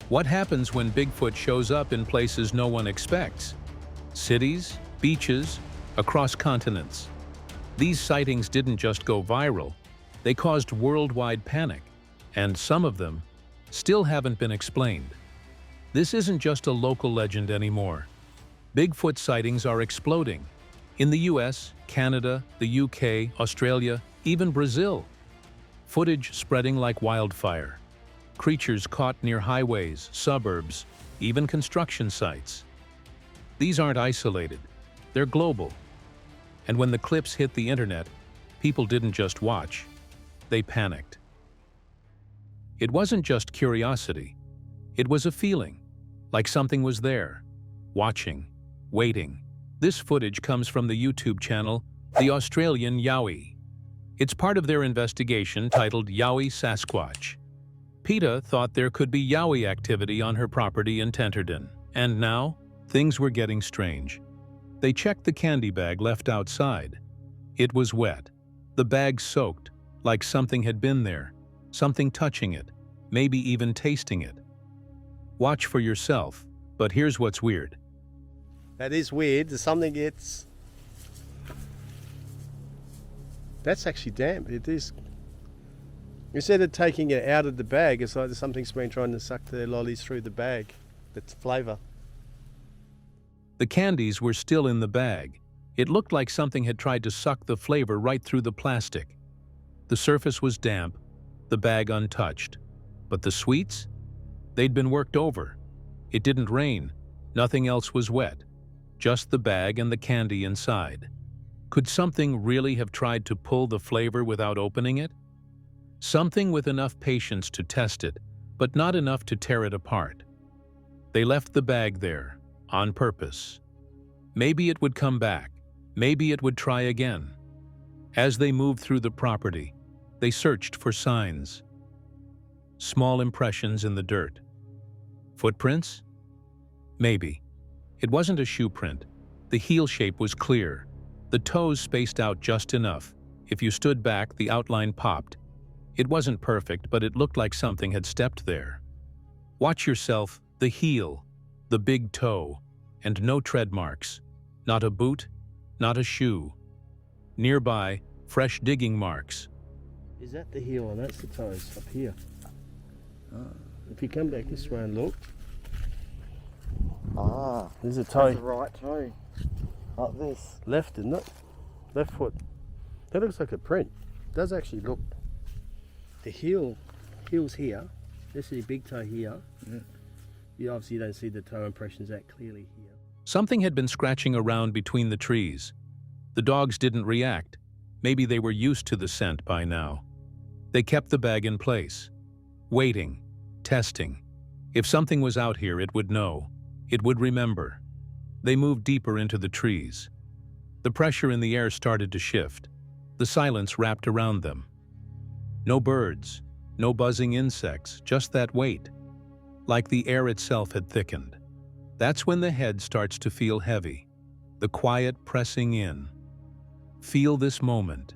What happens when Bigfoot shows up in places no one expects? Cities, beaches, across continents. These sightings didn't just go viral, they caused worldwide panic, and some of them still haven't been explained. This isn't just a local legend anymore. Bigfoot sightings are exploding. In the US, Canada, the UK, Australia, even Brazil. Footage spreading like wildfire. Creatures caught near highways, suburbs, even construction sites. These aren't isolated, they're global. And when the clips hit the internet, people didn't just watch, they panicked. It wasn't just curiosity, it was a feeling, like something was there, watching, waiting. This footage comes from the YouTube channel, the Australian Yowie. It's part of their investigation titled Yowie Sasquatch. PETA thought there could be Yowie activity on her property in Tenterden, and now, things were getting strange. They checked the candy bag left outside. It was wet. The bag soaked, like something had been there, something touching it, maybe even tasting it. Watch for yourself, but here's what's weird. That is weird. There's something it's... That's actually damp. It is. Instead of taking it out of the bag, it's like something's been trying to suck their lollies through the bag. That's flavour. The candies were still in the bag. It looked like something had tried to suck the flavor right through the plastic. The surface was damp, the bag untouched. But the sweets? They'd been worked over. It didn't rain. Nothing else was wet. Just the bag and the candy inside. Could something really have tried to pull the flavor without opening it? Something with enough patience to test it, but not enough to tear it apart. They left the bag there, on purpose. Maybe it would come back. Maybe it would try again. As they moved through the property, they searched for signs. Small impressions in the dirt. Footprints? Maybe. It wasn't a shoe print. The heel shape was clear. The toes spaced out just enough. If you stood back, the outline popped. It wasn't perfect, but it looked like something had stepped there. Watch yourself, the heel, the big toe, and no tread marks. Not a boot, not a shoe. Nearby, fresh digging marks. Is that the heel and that's the toes up here? If you come back this way and look. There's a toe. That's the right toe. Like this. Left, isn't it? Left foot. That looks like a print. It does actually look. The heel's here. This is a big toe here. You obviously don't see the toe impressions that clearly here. Something had been scratching around between the trees. The dogs didn't react. Maybe they were used to the scent by now. They kept the bag in place. Waiting. Testing. If something was out here, it would know. It would remember. They moved deeper into the trees. The pressure in the air started to shift. The silence wrapped around them. No birds, no buzzing insects, just that weight. Like the air itself had thickened. That's when the head starts to feel heavy. The quiet pressing in. Feel this moment.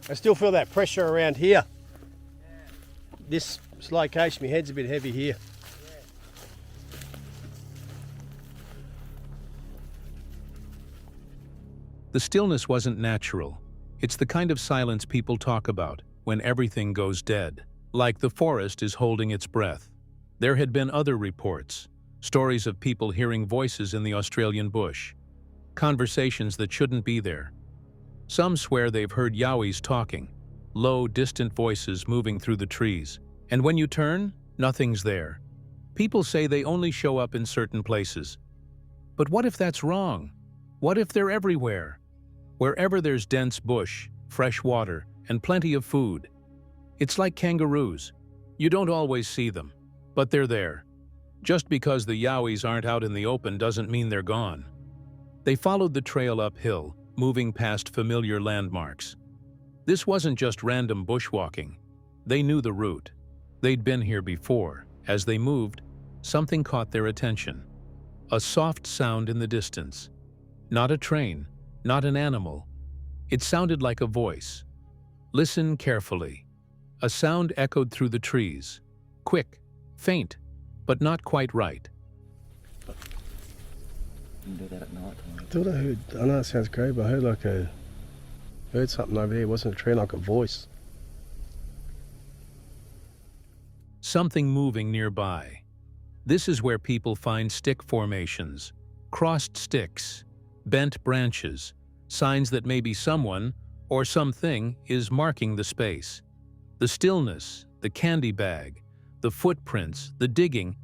I still feel that pressure around here. This location, my head's a bit heavy here. The stillness wasn't natural. It's the kind of silence people talk about when everything goes dead, like the forest is holding its breath. There had been other reports, stories of people hearing voices in the Australian bush, conversations that shouldn't be there. Some swear they've heard Yowies talking, low, distant voices moving through the trees. And when you turn, nothing's there. People say they only show up in certain places. But what if that's wrong? What if they're everywhere? Wherever there's dense bush, fresh water, and plenty of food. It's like kangaroos. You don't always see them, but they're there. Just because the Yowies aren't out in the open doesn't mean they're gone. They followed the trail uphill, moving past familiar landmarks. This wasn't just random bushwalking. They knew the route. They'd been here before. As they moved, something caught their attention. A soft sound in the distance. Not a train, not an animal. It sounded like a voice. Listen carefully. A sound echoed through the trees. Quick, Faint, but not quite right. You can do that at night time. I thought I heard, I know it sounds crazy, but I heard something over there. It wasn't a tree, like a voice. Something moving nearby. This is where people find stick formations, crossed sticks, bent branches, signs that maybe someone or something is marking the space. The stillness, the candy bag, the footprints, the digging,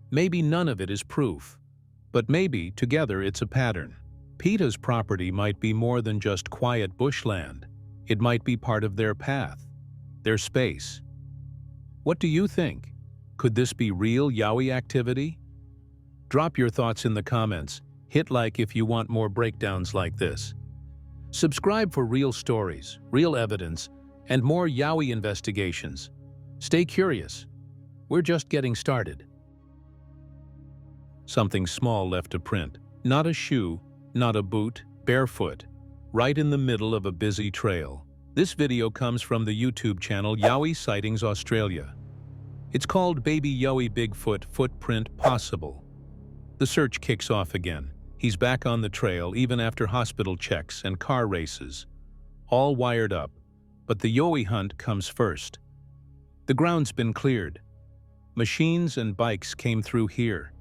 maybe none of it is proof. But maybe, together, it's a pattern. PETA's property might be more than just quiet bushland. It might be part of their path, their space. What do you think? Could this be real Yowie activity? Drop your thoughts in the comments. Hit like if you want more breakdowns like this. Subscribe for real stories, real evidence, and more Yowie investigations. Stay curious. We're just getting started. Something small left a print. Not a shoe, not a boot, barefoot, right in the middle of a busy trail. This video comes from the YouTube channel Yowie Sightings Australia. It's called Baby Yowie Bigfoot Footprint Possible. The search kicks off again. He's back on the trail even after hospital checks and car races. All wired up, but the Yowie hunt comes first. The ground's been cleared. Machines and bikes came through here.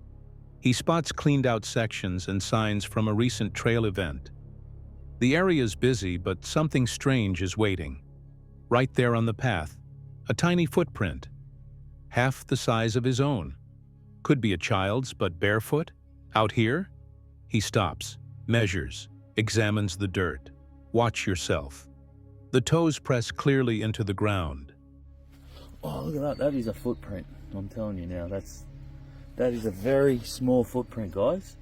He spots cleaned-out sections and signs from a recent trail event. The area's busy, but something strange is waiting. Right there on the path, a tiny footprint, half the size of his own. Could be a child's, but barefoot? Out here? He stops, measures, examines the dirt. Watch yourself. The toes press clearly into the ground. Oh, look at that. That is a footprint. I'm telling you now, that is a very small footprint, guys.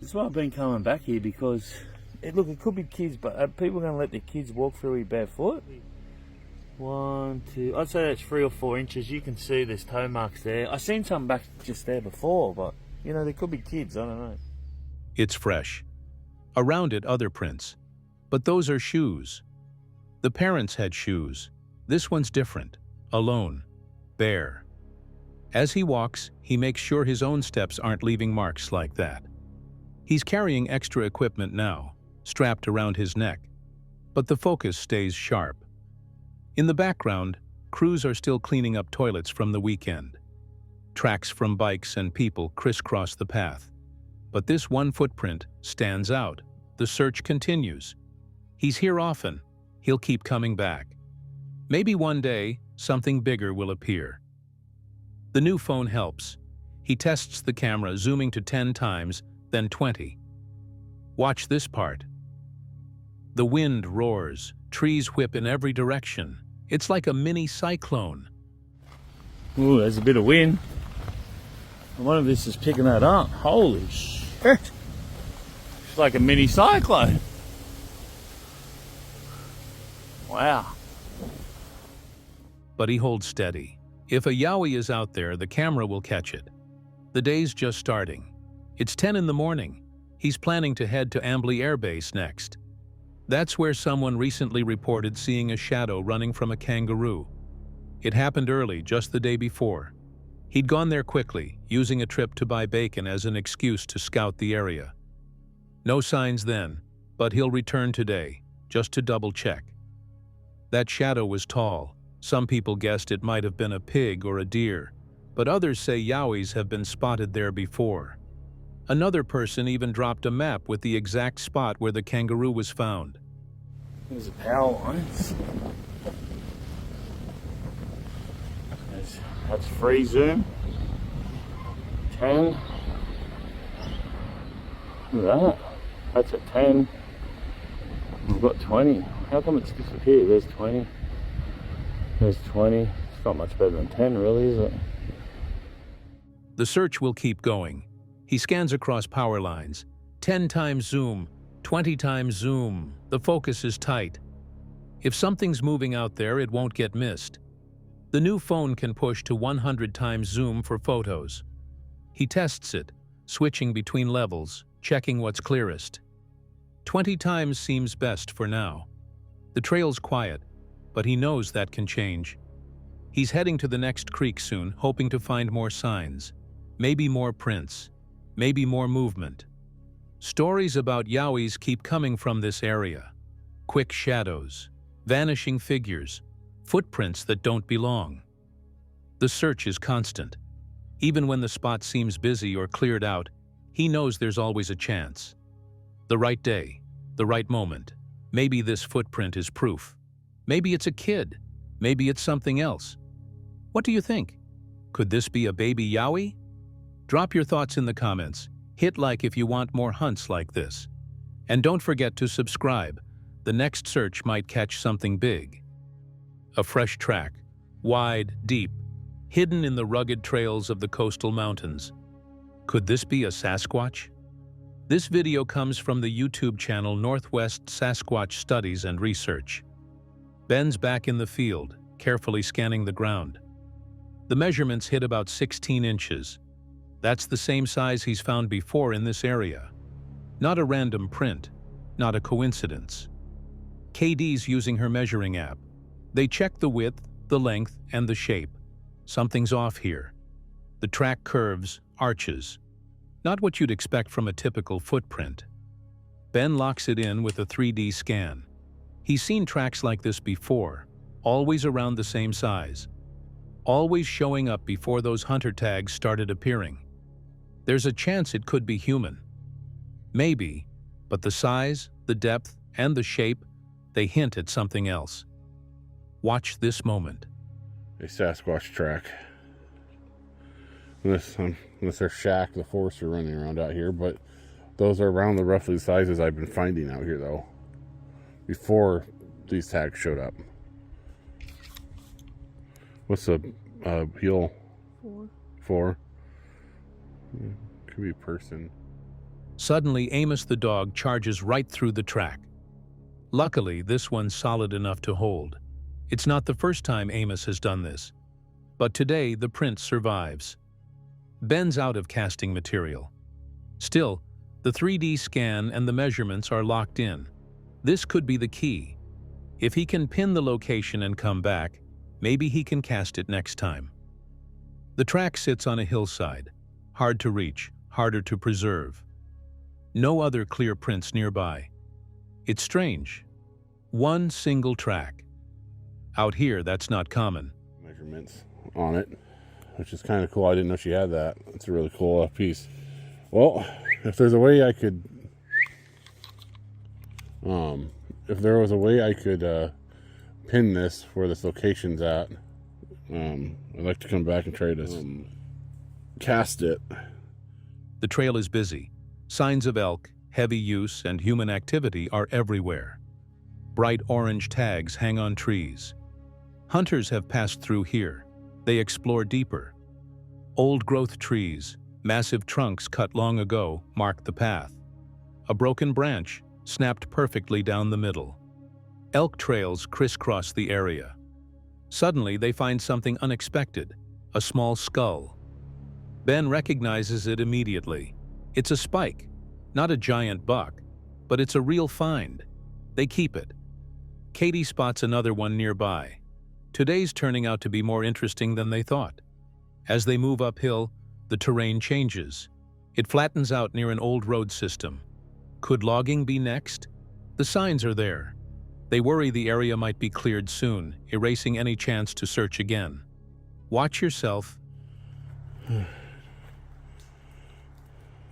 This is why I've been coming back here, because it could be kids, but are people going to let their kids walk through here barefoot? 1, 2, I'd say that's 3 or 4 inches. You can see there's toe marks there. I seen some back just there before, but you know, there could be kids, I don't know. It's fresh. Around it, other prints. But those are shoes. The parents had shoes. This one's different. Alone. Bare. As he walks, he makes sure his own steps aren't leaving marks like that. He's carrying extra equipment now, strapped around his neck. But the focus stays sharp. In the background, crews are still cleaning up toilets from the weekend. Tracks from bikes and people crisscross the path. But this one footprint stands out. The search continues. He's here often. He'll keep coming back. Maybe one day, something bigger will appear. The new phone helps. He tests the camera, zooming to 10 times, then 20. Watch this part. The wind roars, trees whip in every direction. It's like a mini cyclone. Ooh, there's a bit of wind. I wonder if this is picking that up. Holy shit. It's like a mini cyclone. Wow. But he holds steady. If a Yowie is out there, the camera will catch it. The day's just starting. It's 10 in the morning. He's planning to head to Ambly Air Base next. That's where someone recently reported seeing a shadow running from a kangaroo. It happened early, just the day before. He'd gone there quickly, using a trip to buy bacon as an excuse to scout the area. No signs then, but he'll return today, just to double-check. That shadow was tall. Some people guessed it might have been a pig or a deer, but others say Yowies have been spotted there before. Another person even dropped a map with the exact spot where the kangaroo was found. There's a power line. That's free zoom. 10. Look at that. That's a 10. We've got 20. How come it's disappeared? There's 20. There's 20. It's not much better than 10, really, is it? The search will keep going. He scans across power lines. 10 times zoom, 20 times zoom. The focus is tight. If something's moving out there, it won't get missed. The new phone can push to 100 times zoom for photos. He tests it, switching between levels, checking what's clearest. 20 times seems best for now. The trail's quiet, but he knows that can change. He's heading to the next creek soon, hoping to find more signs. Maybe more prints. Maybe more movement. Stories about Yowies keep coming from this area. Quick shadows, vanishing figures, footprints that don't belong. The search is constant. Even when the spot seems busy or cleared out, he knows there's always a chance. The right day, the right moment. Maybe this footprint is proof. Maybe it's a kid. Maybe it's something else. What do you think? Could this be a baby Yowie? Drop your thoughts in the comments. Hit like if you want more hunts like this. And don't forget to subscribe. The next search might catch something big. A fresh track, wide, deep, hidden in the rugged trails of the coastal mountains. Could this be a Sasquatch? This video comes from the YouTube channel Northwest Sasquatch Studies and Research. Ben's back in the field, carefully scanning the ground. The measurements hit about 16 inches. That's the same size he's found before in this area. Not a random print, not a coincidence. KD's using her measuring app. They check the width, the length, and the shape. Something's off here. The track curves, arches. Not what you'd expect from a typical footprint. Ben locks it in with a 3D scan. He's seen tracks like this before, always around the same size. Always showing up before those hunter tags started appearing. There's a chance it could be human. Maybe, but the size, the depth, and the shape, they hint at something else. Watch this moment. A Sasquatch track. Unless they're Shack, the forester, running around out here, but those are around the roughly sizes I've been finding out here, though, before these tags showed up. What's the heel? 4. 4. Could be a person. Suddenly, Amos the dog charges right through the track. Luckily, this one's solid enough to hold. It's not the first time Amos has done this. But today, the print survives. Ben's out of casting material. Still, the 3D scan and the measurements are locked in. This could be the key. If he can pin the location and come back, maybe he can cast it next time. The track sits on a hillside. Hard to reach, harder to preserve. No other clear prints nearby. It's strange. One single track. Out here, that's not common. Measurements on it, which is kind of cool. I didn't know she had that. It's a really cool piece. Well, if there's a way I could, if there was a way I could pin this where this location's at, I'd like to come back and try to cast it. The trail is busy. Signs of elk, heavy use, and human activity are everywhere. Bright orange tags hang on trees. Hunters have passed through here. They explore deeper. Old-growth trees, massive trunks cut long ago, mark the path. A broken branch, snapped perfectly down the middle. Elk trails crisscross the area. Suddenly, they find something unexpected, a small skull. Ben recognizes it immediately. It's a spike, not a giant buck, but it's a real find. They keep it. Katie spots another one nearby. Today's turning out to be more interesting than they thought. As they move uphill, the terrain changes. It flattens out near an old road system. Could logging be next? The signs are there. They worry the area might be cleared soon, erasing any chance to search again. Watch yourself.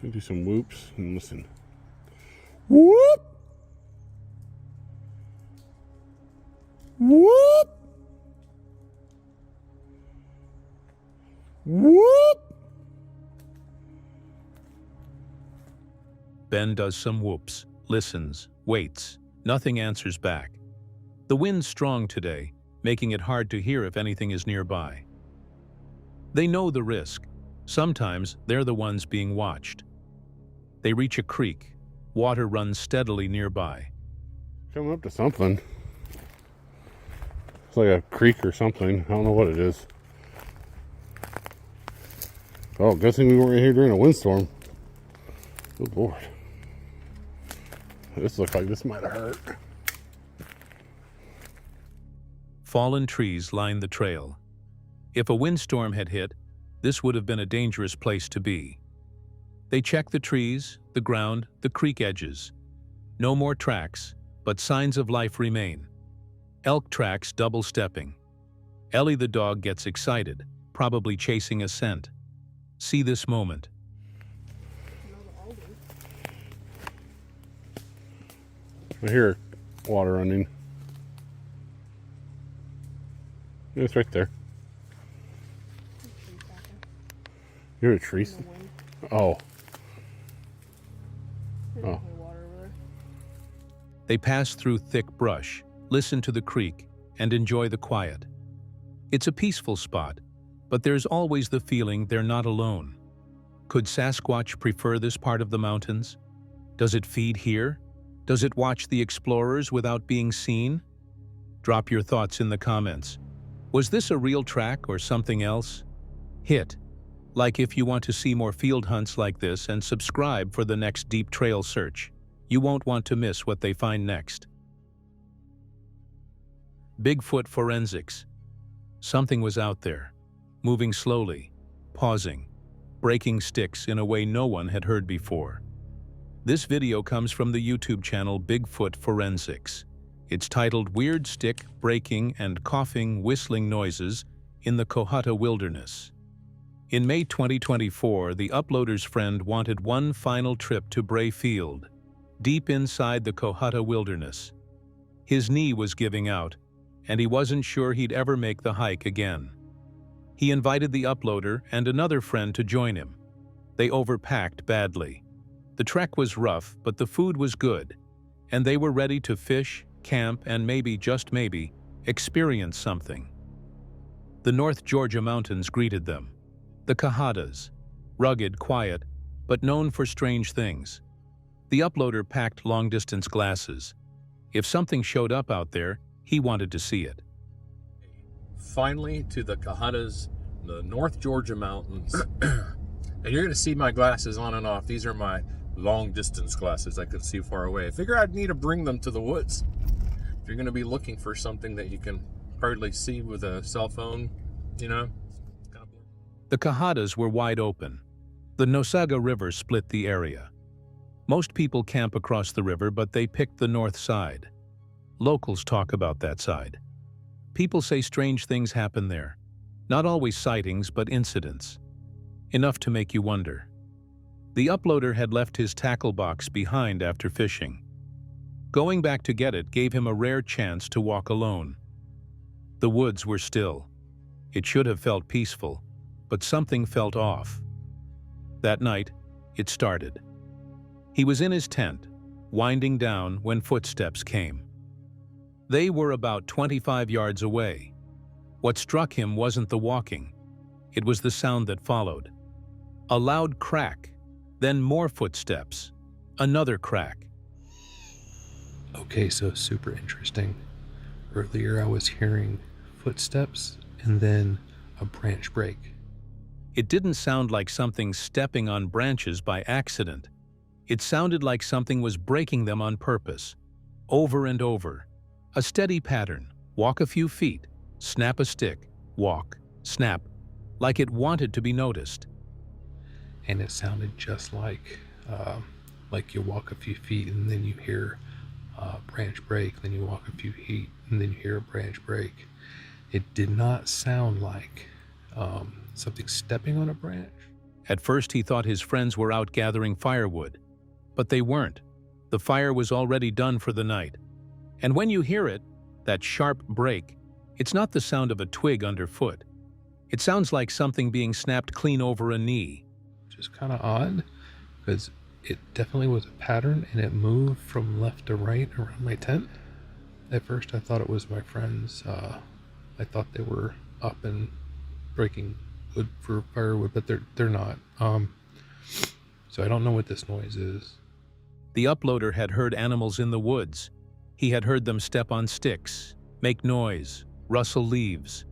Do some whoops and listen. Whoop! Whoop! Whoop! Ben does some whoops, listens, waits. Nothing answers back. The wind's strong today, making it hard to hear if anything is nearby. They know the risk. Sometimes they're the ones being watched. They reach a creek. Water runs steadily nearby. Coming up to something. It's like a creek or something. I don't know what it is. Oh, good thing we weren't in here during a windstorm. Good Lord. This looks like this might have hurt. Fallen trees line the trail. If a windstorm had hit, this would have been a dangerous place to be. They checked the trees, the ground, the creek edges. No more tracks, but signs of life remain. Elk tracks double-stepping. Ellie the dog gets excited, probably chasing a scent. See this moment. I hear water running. It's right there. You hear a tree? Oh. Oh. They pass through thick brush, listen to the creek, and enjoy the quiet. It's a peaceful spot, but there's always the feeling they're not alone. Could Sasquatch prefer this part of the mountains? Does it feed here? Does it watch the explorers without being seen? Drop your thoughts in the comments. Was this a real track or something else? Hit like if you want to see more field hunts like this, and subscribe for the next deep trail search. You won't want to miss what they find next. Bigfoot forensics. Something was out there, moving slowly, pausing, breaking sticks in a way no one had heard before. This video comes from the YouTube channel Bigfoot Forensics. It's titled Weird Stick Breaking and Coughing Whistling Noises in the Cohutta Wilderness. In May 2024, the uploader's friend wanted one final trip to Bray Field, deep inside the Cohutta Wilderness. His knee was giving out, and he wasn't sure he'd ever make the hike again. He invited the uploader and another friend to join him. They overpacked badly. The trek was rough, but the food was good, and they were ready to fish, camp, and maybe, just maybe, experience something. The North Georgia mountains greeted them. The Cohuttas, rugged, quiet, but known for strange things. The uploader packed long-distance glasses. If something showed up out there, he wanted to see it. Finally to the Cohuttas, the North Georgia mountains. And you're going to see my glasses on and off. These are my long-distance glasses. I could see far away. I figure I'd need to bring them to the woods. If you're going to be looking for something that you can hardly see with a cell phone, you know. The Cohuttas were wide open. The Nosaga River split the area. Most people camp across the river, but they picked the north side. Locals talk about that side. People say strange things happen there. Not always sightings, but incidents. Enough to make you wonder. The uploader had left his tackle box behind after fishing. Going back to get it gave him a rare chance to walk alone. The woods were still. It should have felt peaceful, but something felt off. That night, it started. He was in his tent, winding down when footsteps came. They were about 25 yards away. What struck him wasn't the walking. It was the sound that followed. A loud crack, then more footsteps, another crack. Okay, so super interesting. Earlier I was hearing footsteps and then a branch break. It didn't sound like something stepping on branches by accident. It sounded like something was breaking them on purpose, over and over. A steady pattern, walk a few feet, snap a stick, walk, snap, like it wanted to be noticed. And it sounded just like you walk a few feet and then you hear a branch break, then you walk a few feet and then you hear a branch break. It did not sound like something stepping on a branch. At first he thought his friends were out gathering firewood, but they weren't. The fire was already done for the night. And when you hear it, that sharp break, it's not the sound of a twig underfoot. It sounds like something being snapped clean over a knee. Which is kind of odd, because it definitely was a pattern and it moved from left to right around my tent. At first I thought it was my friends. I thought they were up and breaking wood for firewood, but they're not. So I don't know what this noise is. The uploader had heard animals in the woods. He had heard them step on sticks, make noise, rustle leaves.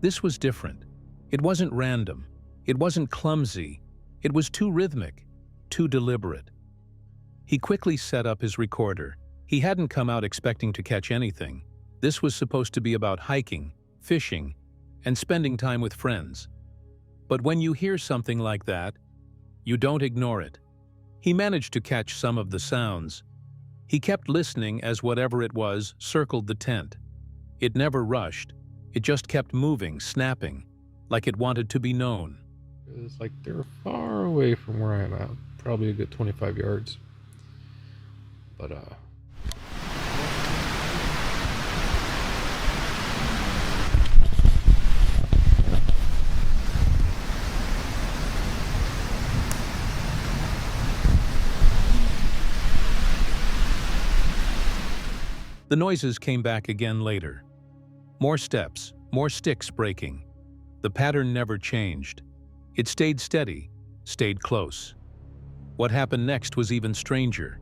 This was different. It wasn't random. It wasn't clumsy. It was too rhythmic, too deliberate. He quickly set up his recorder. He hadn't come out expecting to catch anything. This was supposed to be about hiking, fishing, and spending time with friends. But when you hear something like that, you don't ignore it. He managed to catch some of the sounds. He kept listening as whatever it was circled the tent. It never rushed. It just kept moving, snapping, like it wanted to be known. It's like they're far away from where I'm at, probably a good 25 yards. But the noises came back again later. More steps, more sticks breaking. The pattern never changed. It stayed steady, stayed close. What happened next was even stranger.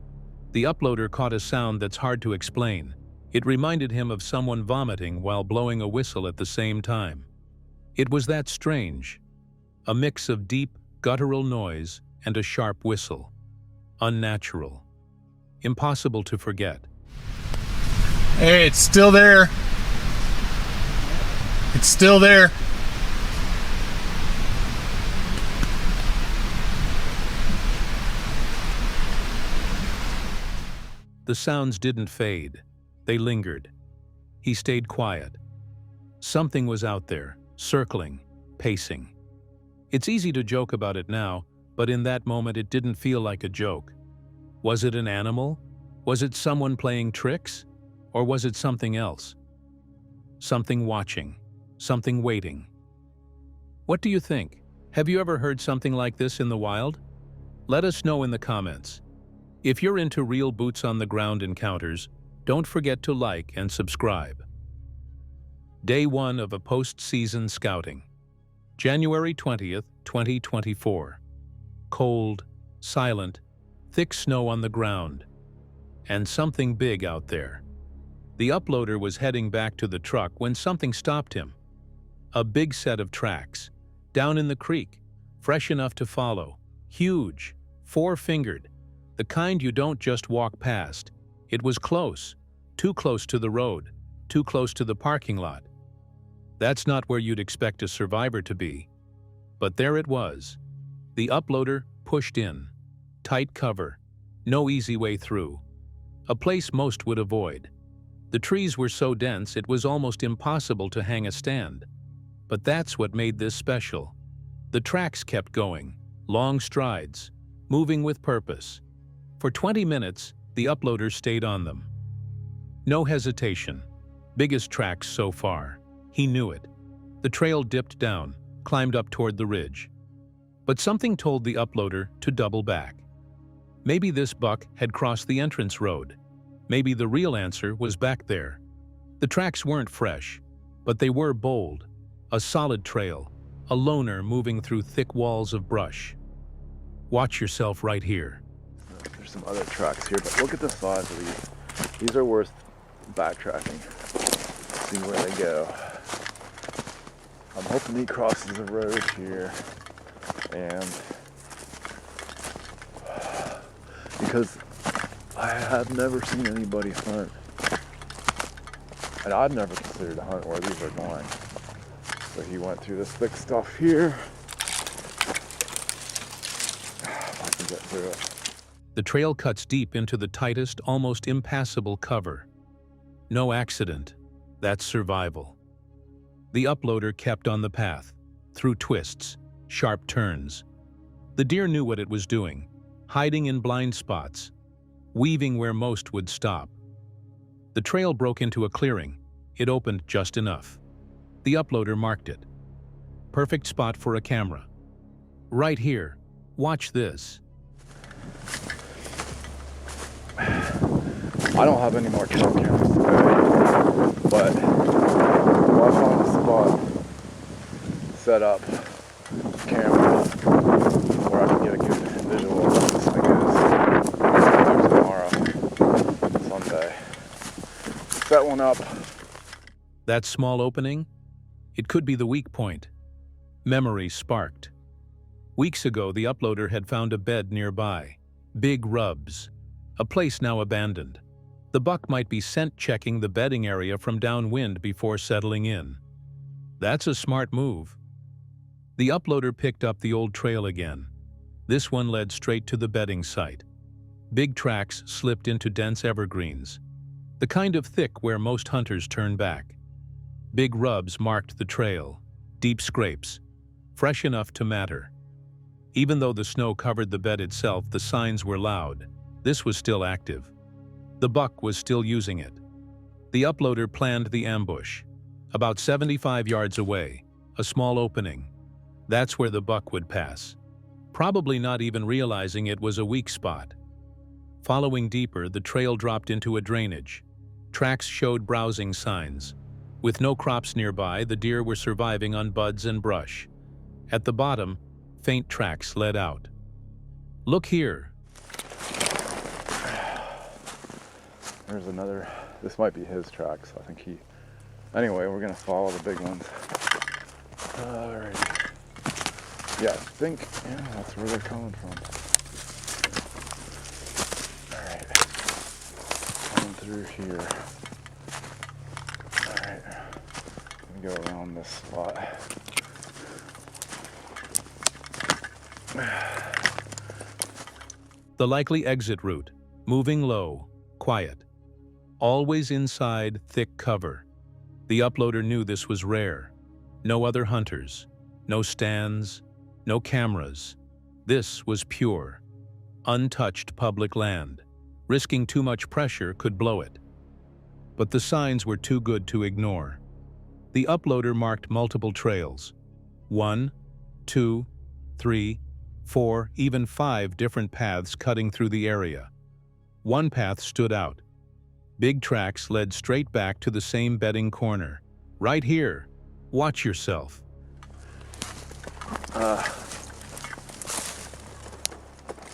The uploader caught a sound that's hard to explain. It reminded him of someone vomiting while blowing a whistle at the same time. It was that strange. A mix of deep, guttural noise and a sharp whistle. Unnatural. Impossible to forget. Hey, it's still there. It's still there. The sounds didn't fade. They lingered. He stayed quiet. Something was out there, circling, pacing. It's easy to joke about it now, but in that moment it didn't feel like a joke. Was it an animal? Was it someone playing tricks? Or was it something else? Something watching, something waiting. What do you think? Have you ever heard something like this in the wild? Let us know in the comments. If you're into real boots-on-the-ground encounters, don't forget to like and subscribe. Day 1 of a post-season scouting. January 20th, 2024. Cold, silent, thick snow on the ground, and something big out there. The uploader was heading back to the truck when something stopped him. A big set of tracks, down in the creek, fresh enough to follow, huge, four-fingered, the kind you don't just walk past. It was close, too close to the road, too close to the parking lot. That's not where you'd expect a survivor to be. But there it was. The uploader pushed in. Tight cover, no easy way through. A place most would avoid. The trees were so dense it was almost impossible to hang a stand. But that's what made this special. The tracks kept going, long strides, moving with purpose. For 20 minutes, the uploader stayed on them. No hesitation. Biggest tracks so far. He knew it. The trail dipped down, climbed up toward the ridge. But something told the uploader to double back. Maybe this buck had crossed the entrance road. Maybe the real answer was back there. The tracks weren't fresh, but they were bold. A solid trail, a loner moving through thick walls of brush. Watch yourself right here. There's some other tracks here, but look at the size of these. These are worth backtracking. See where they go. I'm hoping he crosses the road here, and because I have never seen anybody hunt, and I'd never considered to hunt where these are going. So he went through this thick stuff here. If I can get through it. The trail cuts deep into the tightest, almost impassable cover. No accident. That's survival. The uploader kept on the path, through twists, sharp turns. The deer knew what it was doing, hiding in blind spots, weaving where most would stop. The trail broke into a clearing. It opened just enough. The uploader marked it. Perfect spot for a camera. Right here. Watch this. I don't have any more trail cameras today, but if I find a spot, set up camera where I can get a good visual of what this thing is, do tomorrow, Sunday. Set one up. That small opening? It could be the weak point. Memory sparked. Weeks ago, the uploader had found a bed nearby. Big rubs. A place now abandoned. The buck might be scent checking the bedding area from downwind before settling in. That's a smart move. The uploader picked up the old trail again. This one led straight to the bedding site. Big tracks slipped into dense evergreens, the kind of thick where most hunters turn back. Big rubs marked the trail, deep scrapes, fresh enough to matter. Even though the snow covered the bed itself, the signs were loud. This was still active. The buck was still using it. The uploader planned the ambush. About 75 yards away, a small opening. That's where the buck would pass, probably not even realizing it was a weak spot. Following deeper, the trail dropped into a drainage. Tracks showed browsing signs. With no crops nearby, the deer were surviving on buds and brush. At the bottom, faint tracks led out. Look here. There's another, this might be his tracks. I think he, anyway, we're gonna follow the big ones. Alrighty. Yeah, I think, yeah, that's where they're coming from. Alright. Coming through here. Alright. Let me go around this spot. The likely exit route, moving low, quiet. Always inside thick cover. The uploader knew this was rare. No other hunters, no stands, no cameras. This was pure, untouched public land. Risking too much pressure could blow it. But the signs were too good to ignore. The uploader marked multiple trails. 1, 2, 3, 4, even 5 different paths cutting through the area. One path stood out. Big tracks led straight back to the same bedding corner. Right here. Watch yourself. I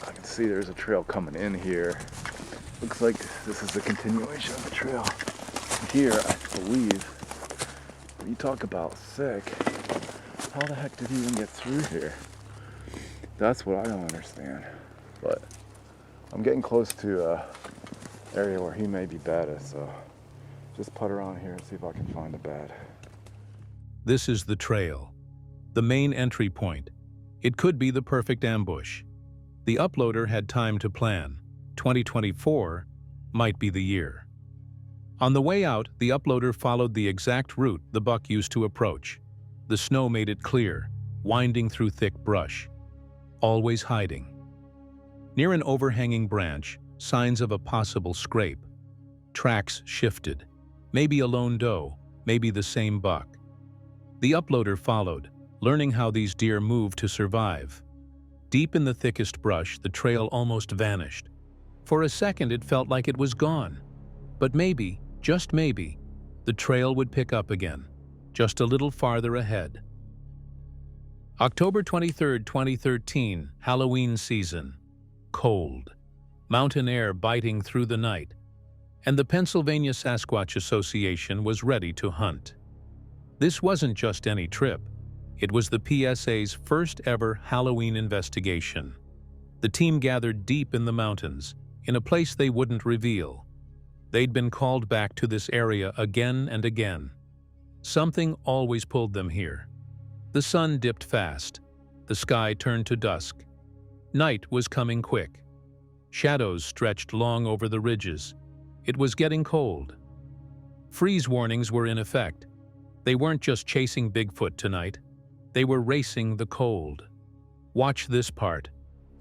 can see there's a trail coming in here. Looks like this is the continuation of the trail. Here, I believe, when you talk about sick, how the heck did he even get through here? That's what I don't understand. But I'm getting close to an area where he may be baddest, so just putt around here and see if I can find a bed. This is the trail, the main entry point. It could be the perfect ambush. The uploader had time to plan. 2024 might be the year. On the way out, the uploader followed the exact route the buck used to approach. The snow made it clear, winding through thick brush, always hiding. Near an overhanging branch, signs of a possible scrape. Tracks shifted. Maybe a lone doe, maybe the same buck. The uploader followed, learning how these deer move to survive. Deep in the thickest brush, the trail almost vanished. For a second, it felt like it was gone. But maybe, just maybe, the trail would pick up again, just a little farther ahead. October 23, 2013, Halloween season. Cold. Mountain air biting through the night. And the Pennsylvania Sasquatch Association was ready to hunt. This wasn't just any trip. It was the PSA's first ever Halloween investigation. The team gathered deep in the mountains, in a place they wouldn't reveal. They'd been called back to this area again and again. Something always pulled them here. The sun dipped fast. The sky turned to dusk. Night was coming quick. Shadows stretched long over the ridges. It was getting cold. Freeze warnings were in effect. They weren't just chasing Bigfoot tonight. They were racing the cold. Watch this part.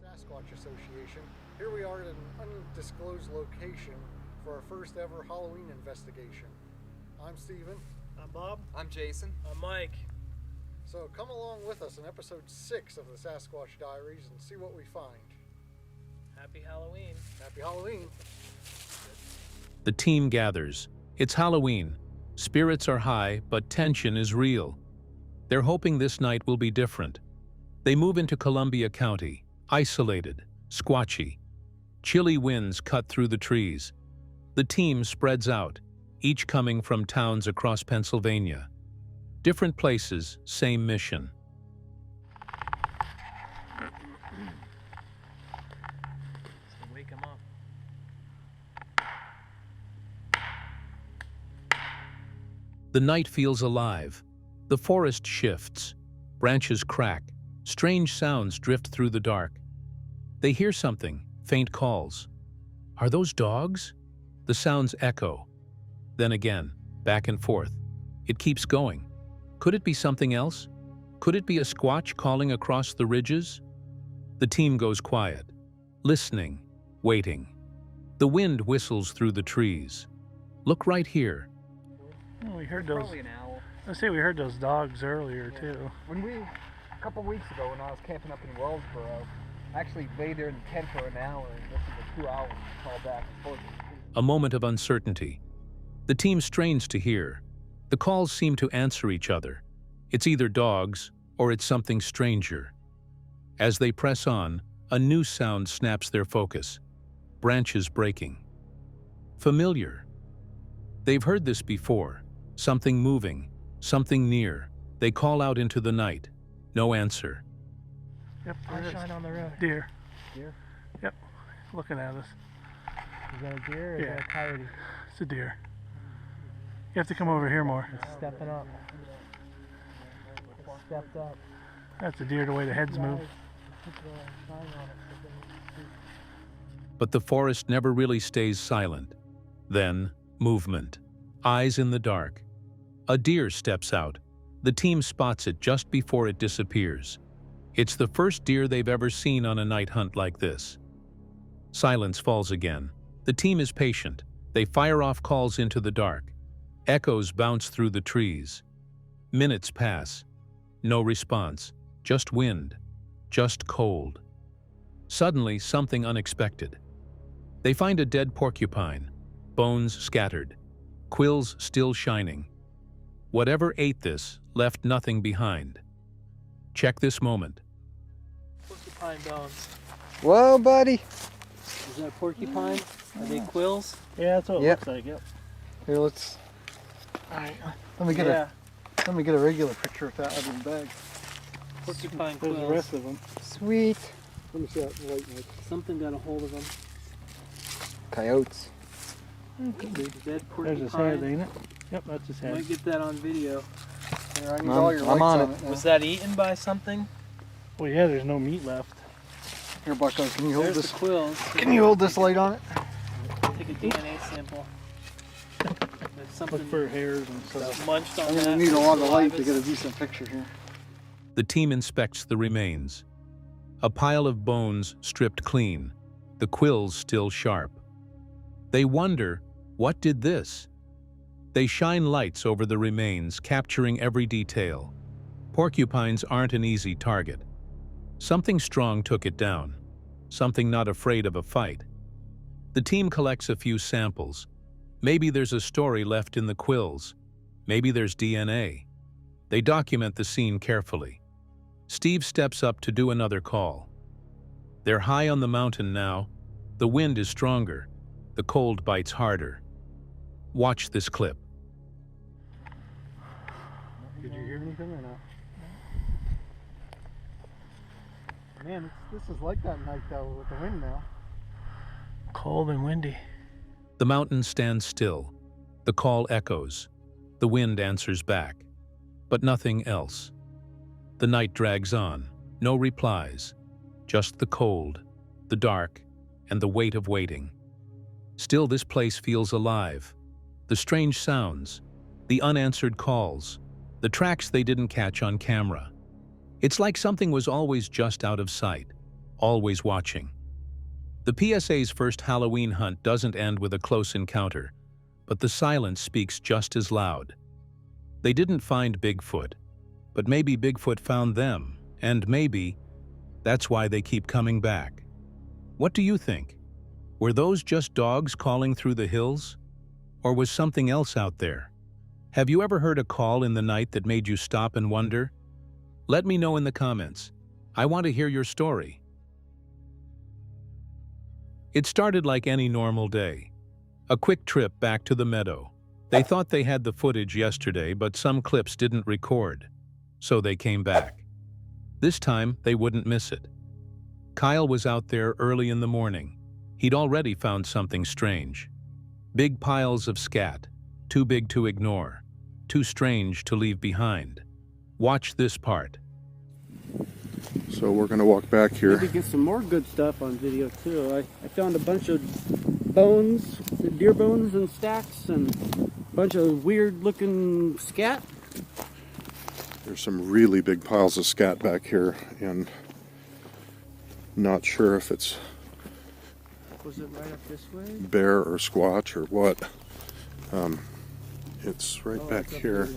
Sasquatch Association. Here we are at an undisclosed location for our first ever Halloween investigation. I'm Steven. I'm Bob. I'm Jason. I'm Mike. So come along with us in episode 6 of the Sasquatch Diaries and see what we find. Happy Halloween. Happy Halloween. The team gathers. It's Halloween. Spirits are high, but tension is real. They're hoping this night will be different. They move into Columbia County, isolated, squatchy. Chilly winds cut through the trees. The team spreads out, each coming from towns across Pennsylvania. Different places, same mission. So wake him up. The night feels alive. The forest shifts. Branches crack. Strange sounds drift through the dark. They hear something, faint calls. Are those dogs? The sounds echo. Then again, back and forth. It keeps going. Could it be something else? Could it be a squatch calling across the ridges? The team goes quiet, listening, waiting. The wind whistles through the trees. Look right here. Oh, we heard those. Probably an owl. Let's say we heard those dogs earlier too. A couple weeks ago when I was camping up in Wellsboro, I actually lay there in the tent for an hour and listened to 2 owls call back and forth. A moment of uncertainty. The team strains to hear. The calls seem to answer each other. It's either dogs or it's something stranger. As they press on, a new sound snaps their focus. Branches breaking. Familiar. They've heard this before. Something moving, something near. They call out into the night. No answer. Yep, Eye shine on the road. deer. Deer? Yep, looking at us. Is that a deer or is Yeah. that a coyote? It's a deer. You have to come over here more. It's stepping up. Stepped up. That's a deer the way the heads move. But the forest never really stays silent. Then, movement. Eyes in the dark. A deer steps out. The team spots it just before it disappears. It's the first deer they've ever seen on a night hunt like this. Silence falls again. The team is patient. They fire off calls into the dark. Echoes bounce through the trees. Minutes pass. No response. Just wind. Just cold. Suddenly, something unexpected. They find a dead porcupine. Bones scattered. Quills still shining. Whatever ate this left nothing behind. Check this moment. Porcupine bones. Whoa, buddy. Is that porcupine? Are they quills? Yeah, that's what it Yep. looks like. Yep. Here, let's. Alright. Let me get a regular picture of that out of the bag. Porcupine There's quills. the rest of them. Sweet. Let me see that light, Mike. Something got a hold of them. Coyotes. Dead There's his head, porcupine. ain't it? Yep, that's his head. Might get that on video. Here, I need all your lights on on it. it. now. Was that eaten by something? Well, yeah, there's no meat left. Here, Bucko, can you hold There's this? the quills. Can you hold this light on it? Take a DNA sample. There's something Look for hairs and that stuff. munched on I'm that. gonna need a lot of light to Salivas. get a decent picture here. The team inspects the remains. A pile of bones stripped clean, the quills still sharp. They wonder, what did this? They shine lights over the remains, capturing every detail. Porcupines aren't an easy target. Something strong took it down. Something not afraid of a fight. The team collects a few samples. Maybe there's a story left in the quills. Maybe there's DNA. They document the scene carefully. Steve steps up to do another call. They're high on the mountain now. The wind is stronger. The cold bites harder. Watch this clip. Did you hear anything or not? Man, this is like that night though with the wind now. Cold and windy. The mountain stands still. The call echoes. The wind answers back. But nothing else. The night drags on. No replies. Just the cold, the dark, and the weight of waiting. Still, this place feels alive. The strange sounds, the unanswered calls, the tracks they didn't catch on camera. It's like something was always just out of sight, always watching. The PSA's first Halloween hunt doesn't end with a close encounter, but the silence speaks just as loud. They didn't find Bigfoot, but maybe Bigfoot found them, and maybe that's why they keep coming back. What do you think? Were those just dogs calling through the hills? Or was something else out there? Have you ever heard a call in the night that made you stop and wonder? Let me know in the comments. I want to hear your story. It started like any normal day. A quick trip back to the meadow. They thought they had the footage yesterday, but some clips didn't record. So they came back. This time, they wouldn't miss it. Kyle was out there early in the morning. He'd already found something strange. Big piles of scat, too big to ignore, too strange to leave behind. Watch this part. So we're going to walk back here. Maybe get some more good stuff on video too. I found a bunch of bones, deer bones in stacks, and a bunch of weird looking scat. There's some really big piles of scat back here, and not sure if it's Was it right up this way? bear or squatch or what. It's right back here.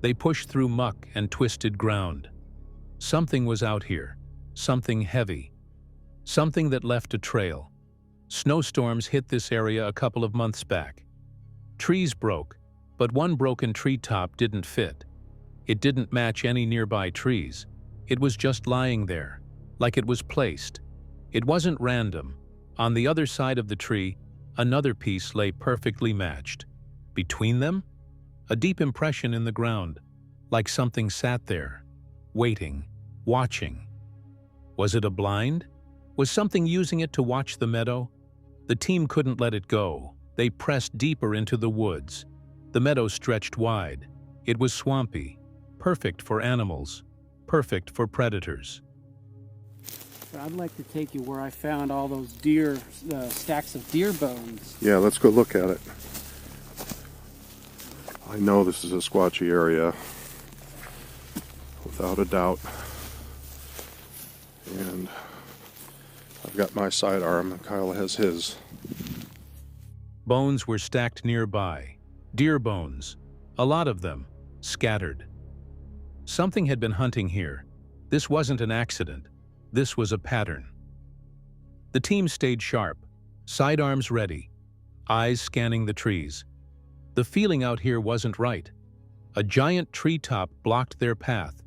They pushed through muck and twisted ground. Something was out here, something heavy, something that left a trail. Snowstorms hit this area a couple of months back. Trees broke, but one broken treetop didn't fit. It didn't match any nearby trees. It was just lying there, like it was placed. It wasn't random. On the other side of the tree, another piece lay perfectly matched. Between them, a deep impression in the ground, like something sat there, waiting, watching. Was it a blind? Was something using it to watch the meadow? The team couldn't let it go. They pressed deeper into the woods. The meadow stretched wide. It was swampy, perfect for animals, perfect for predators. I'd like to take you where I found all those deer, stacks of deer bones. Yeah, let's go look at it. I know this is a squatchy area, without a doubt. And I've got my sidearm, and Kyle has his. Bones were stacked nearby. Deer bones, a lot of them, scattered. Something had been hunting here. This wasn't an accident. This was a pattern. The team stayed sharp, sidearms ready, eyes scanning the trees. The feeling out here wasn't right. A giant treetop blocked their path,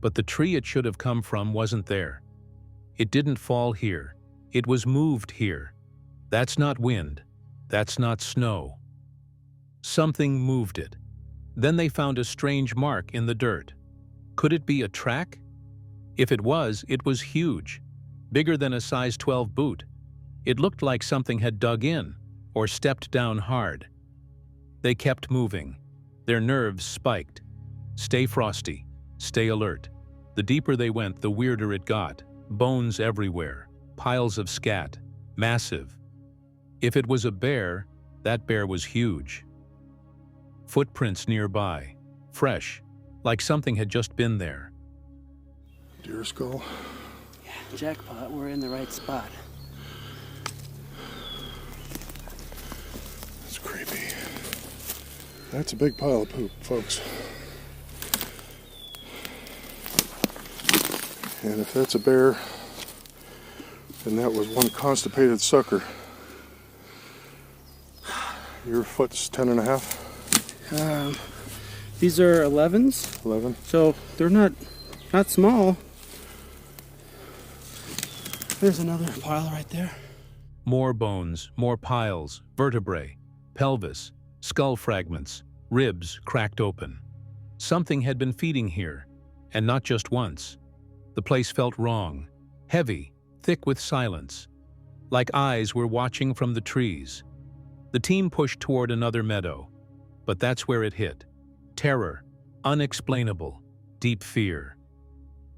but the tree it should have come from wasn't there. It didn't fall here. It was moved here. That's not wind. That's not snow. Something moved it. Then they found a strange mark in the dirt. Could it be a track? If it was huge, bigger than a size 12 boot. It looked like something had dug in or stepped down hard. They kept moving. Their nerves spiked. Stay frosty. Stay alert. The deeper they went, the weirder it got. Bones everywhere. Piles of scat. Massive. If it was a bear, that bear was huge. Footprints nearby. Fresh. Like something had just been there. Deer skull. Yeah, jackpot. We're in the right spot. That's creepy. That's a big pile of poop, folks. And if that's a bear, then that was one constipated sucker. Your foot's 10 and a half? These are 11s. 11. So they're not small. There's another pile right there. More bones, more piles, vertebrae, pelvis, skull fragments, ribs cracked open. Something had been feeding here, and not just once. The place felt wrong, heavy, thick with silence, like eyes were watching from the trees. The team pushed toward another meadow, but that's where it hit. Terror, unexplainable, deep fear.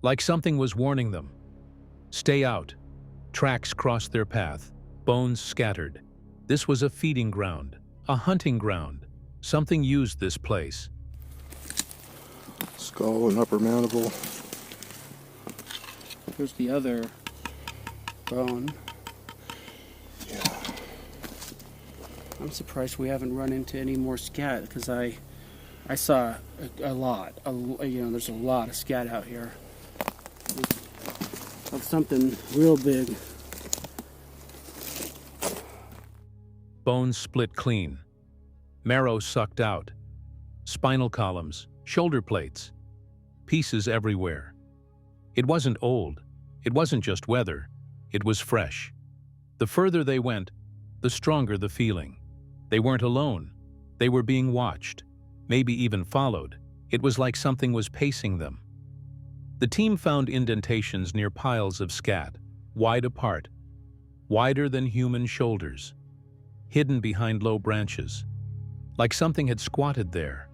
Like something was warning them. Stay out. Tracks crossed their path, bones scattered. This was a feeding ground, a hunting ground. Something used this place. Skull and upper mandible. Here's the other bone. Yeah. I'm surprised we haven't run into any more scat, because I saw a lot. There's a lot of scat out here. Of something real big. Bones split clean. Marrow sucked out. Spinal columns, shoulder plates. Pieces everywhere. It wasn't old. It wasn't just weather. It was fresh. The further they went, the stronger the feeling. They weren't alone. They were being watched, maybe even followed. It was like something was pacing them. The team found indentations near piles of scat, wide apart, wider than human shoulders, hidden behind low branches, like something had squatted there,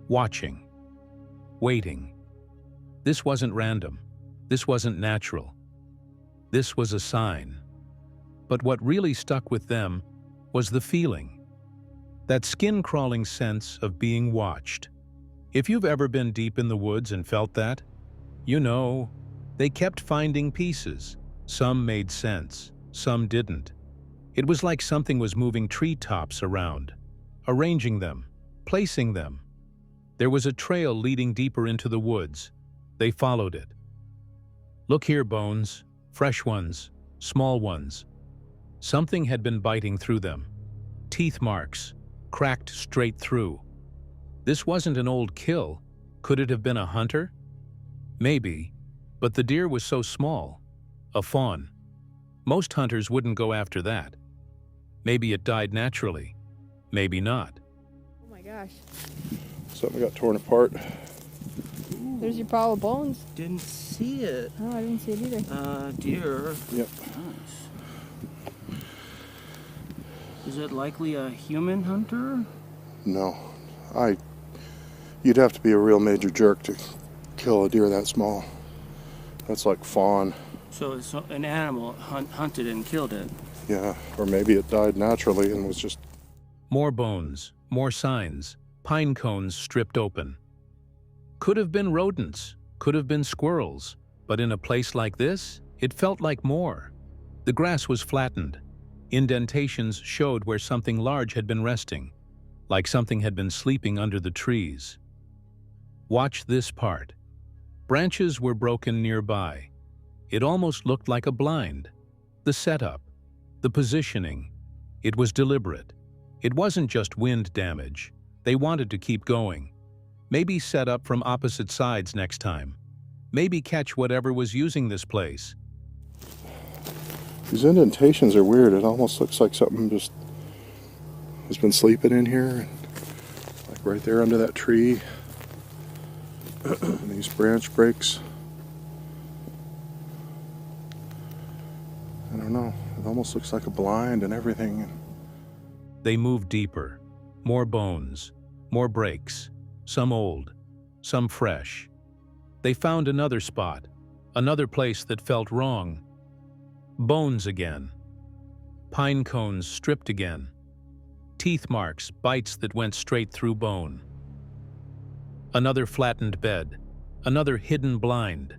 watching. waiting. This wasn't random. This wasn't natural. This was a sign. But what really stuck with them was the feeling. That skin-crawling sense of being watched. If you've ever been deep in the woods and felt that, you know, they kept finding pieces. Some made sense, some didn't. It was like something was moving treetops around, arranging them, placing them. There was a trail leading deeper into the woods. They followed it. Look here, bones, fresh ones, small ones. Something had been biting through them. Teeth marks, cracked straight through. This wasn't an old kill. Could it have been a hunter? Maybe, but the deer was so small. A fawn. Most hunters wouldn't go after that. Maybe it died naturally. Maybe not. Oh my gosh. Something got torn apart. There's your pile of bones. Didn't see it. Oh, I didn't see it either. Deer. Yep. Nice. Is it likely a human hunter? No. You'd have to be a real major jerk to kill a deer that small. That's like fawn. So it's an animal hunted and killed it. Yeah, or maybe it died naturally and was just... More bones, more signs, pine cones stripped open. Could have been rodents, could have been squirrels, but in a place like this, it felt like more. The grass was flattened. Indentations showed where something large had been resting, like something had been sleeping under the trees. Watch this part. Branches were broken nearby. It almost looked like a blind. The setup, the positioning, it was deliberate. It wasn't just wind damage. They wanted to keep going. Maybe set up from opposite sides next time. Maybe catch whatever was using this place. These indentations are weird. It almost looks like something just has been sleeping in here. Like right there under that tree. These branch breaks. I don't know. It almost looks like a blind and everything. They moved deeper. More bones, more breaks. Some old, some fresh. They found another spot, another place that felt wrong. Bones again. Pine cones stripped again. Teeth marks, bites that went straight through bone. Another flattened bed, another hidden blind.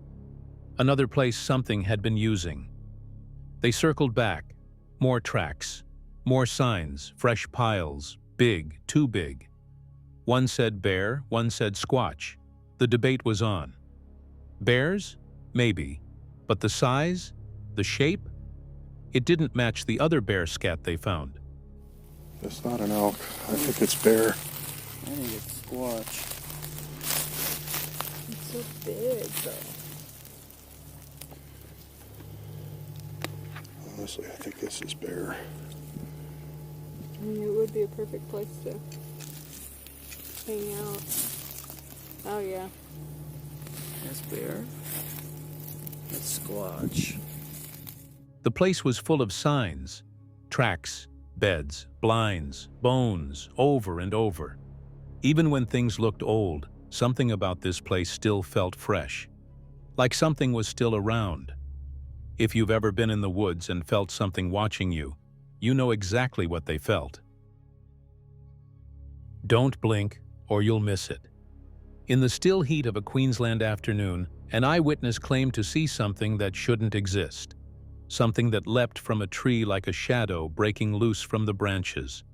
Another place something had been using. They circled back. More tracks, more signs, fresh piles, big, too big. One said bear, one said squatch. The debate was on. Bears? Maybe. But the size? The shape? It didn't match the other bear scat they found. It's not an elk. I think it's bear. I think it's squatch. It's so big, though. Honestly, I think this is bear. I mean, it would be a perfect place to hang out. Oh, yeah. That's bear. That's squatch. The place was full of signs, tracks, beds, blinds, bones, over and over. Even when things looked old, something about this place still felt fresh, like something was still around. If you've ever been in the woods and felt something watching you, you know exactly what they felt. Don't blink, or you'll miss it. In the still heat of a Queensland afternoon, an eyewitness claimed to see something that shouldn't exist. Something that leapt from a tree like a shadow breaking loose from the branches.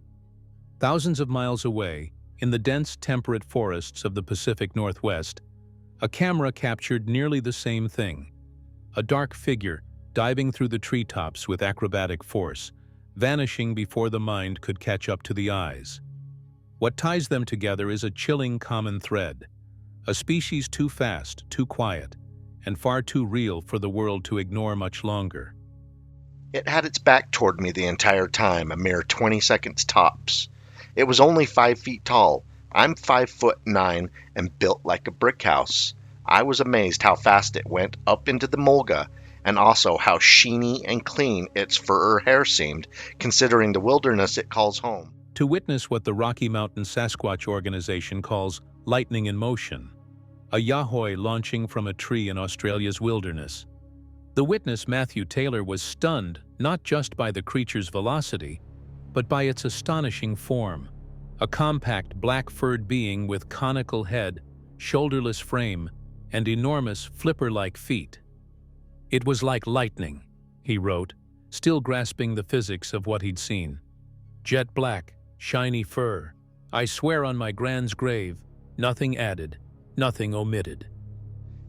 Thousands of miles away, in the dense temperate forests of the Pacific Northwest, a camera captured nearly the same thing. A dark figure diving through the treetops with acrobatic force, vanishing before the mind could catch up to the eyes. What ties them together is a chilling common thread. A species too fast, too quiet, and far too real for the world to ignore much longer. It had its back toward me the entire time, a mere 20 seconds tops. It was only 5 feet tall. I'm 5'9" and built like a brick house. I was amazed how fast it went up into the mulga, and also how sheeny and clean its fur or hair seemed, considering the wilderness it calls home. To witness what the Rocky Mountain Sasquatch organization calls lightning in motion, a Yowie launching from a tree in Australia's wilderness. The witness, Matthew Taylor, was stunned not just by the creature's velocity, but by its astonishing form. A compact black-furred being with conical head, shoulderless frame, and enormous flipper-like feet. "It was like lightning," he wrote, still grasping the physics of what he'd seen. "Jet black, shiny fur. I swear on my grand's grave, nothing added, nothing omitted."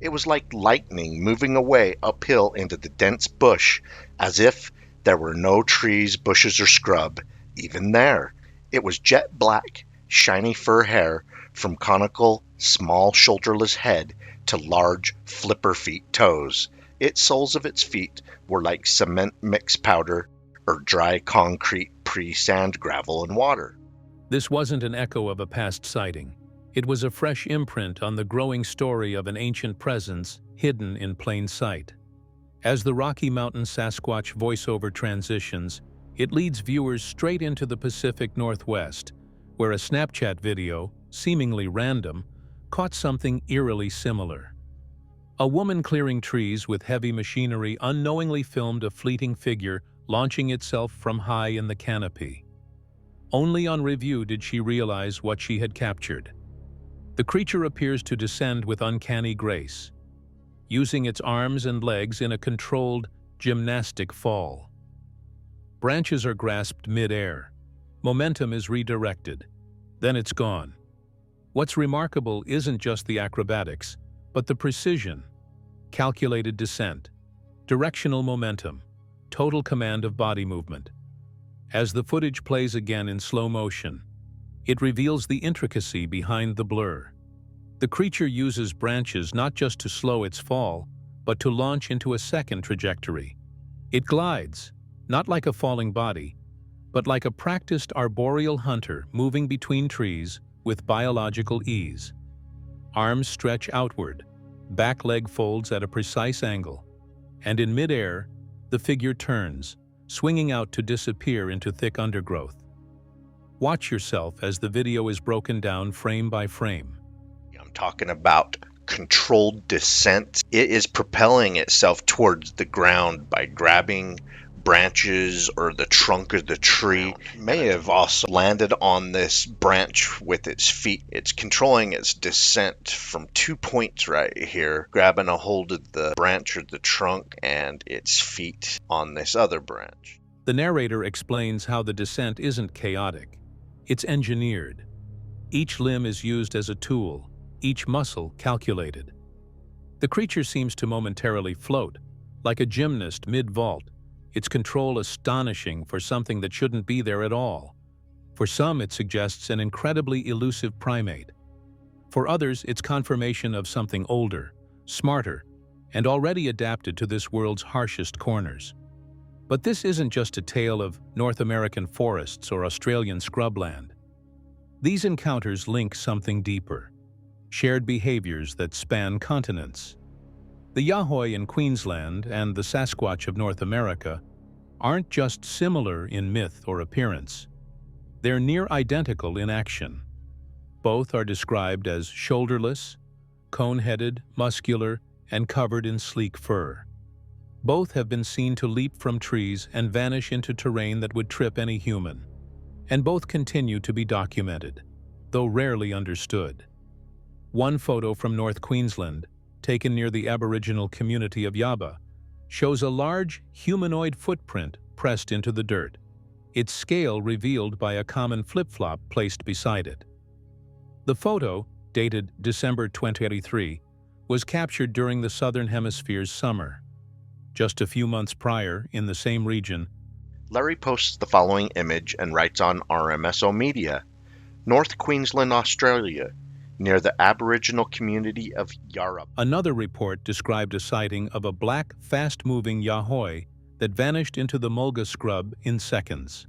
It was like lightning moving away uphill into the dense bush, as if there were no trees, bushes, or scrub even there. It was jet black, shiny fur hair from conical, small, shoulderless head to large, flipper feet toes. Its soles of its feet were like cement mix powder or dry concrete pre-sand, gravel, and water. This wasn't an echo of a past sighting. It was a fresh imprint on the growing story of an ancient presence hidden in plain sight. As the Rocky Mountain Sasquatch voiceover transitions, it leads viewers straight into the Pacific Northwest, where a Snapchat video, seemingly random, caught something eerily similar. A woman clearing trees with heavy machinery unknowingly filmed a fleeting figure launching itself from high in the canopy. Only on review did she realize what she had captured. The creature appears to descend with uncanny grace, using its arms and legs in a controlled, gymnastic fall. Branches are grasped mid-air. Momentum is redirected. Then it's gone. What's remarkable isn't just the acrobatics, but the precision, calculated descent, directional momentum, total command of body movement. As the footage plays again in slow motion, it reveals the intricacy behind the blur. The creature uses branches not just to slow its fall, but to launch into a second trajectory. It glides, not like a falling body, but like a practiced arboreal hunter moving between trees with biological ease. Arms stretch outward, back leg folds at a precise angle, and in midair, the figure turns, swinging out to disappear into thick undergrowth. Watch yourself as the video is broken down frame by frame. I'm talking about controlled descent. It is propelling itself towards the ground by grabbing branches or the trunk of the tree. It may have also landed on this branch with its feet. It's controlling its descent from 2 points right here, grabbing a hold of the branch or the trunk and its feet on this other branch. The narrator explains how the descent isn't chaotic. It's engineered. Each limb is used as a tool, each muscle calculated. The creature seems to momentarily float, like a gymnast mid-vault, its control astonishing for something that shouldn't be there at all. For some, it suggests an incredibly elusive primate. For others, it's confirmation of something older, smarter, and already adapted to this world's harshest corners. But this isn't just a tale of North American forests or Australian scrubland. These encounters link something deeper, shared behaviors that span continents. The Yowie in Queensland and the Sasquatch of North America aren't just similar in myth or appearance. They're near identical in action. Both are described as shoulderless, cone-headed, muscular, and covered in sleek fur. Both have been seen to leap from trees and vanish into terrain that would trip any human. And both continue to be documented, though rarely understood. One photo from North Queensland, taken near the Aboriginal community of Yaba, shows a large humanoid footprint pressed into the dirt, its scale revealed by a common flip-flop placed beside it. The photo, dated December 2023, was captured during the Southern Hemisphere's summer. Just a few months prior, in the same region, Larry posts the following image and writes on RMSO Media, North Queensland, Australia, near the Aboriginal community of Yarra. Another report described a sighting of a black, fast-moving Yowie that vanished into the mulga scrub in seconds.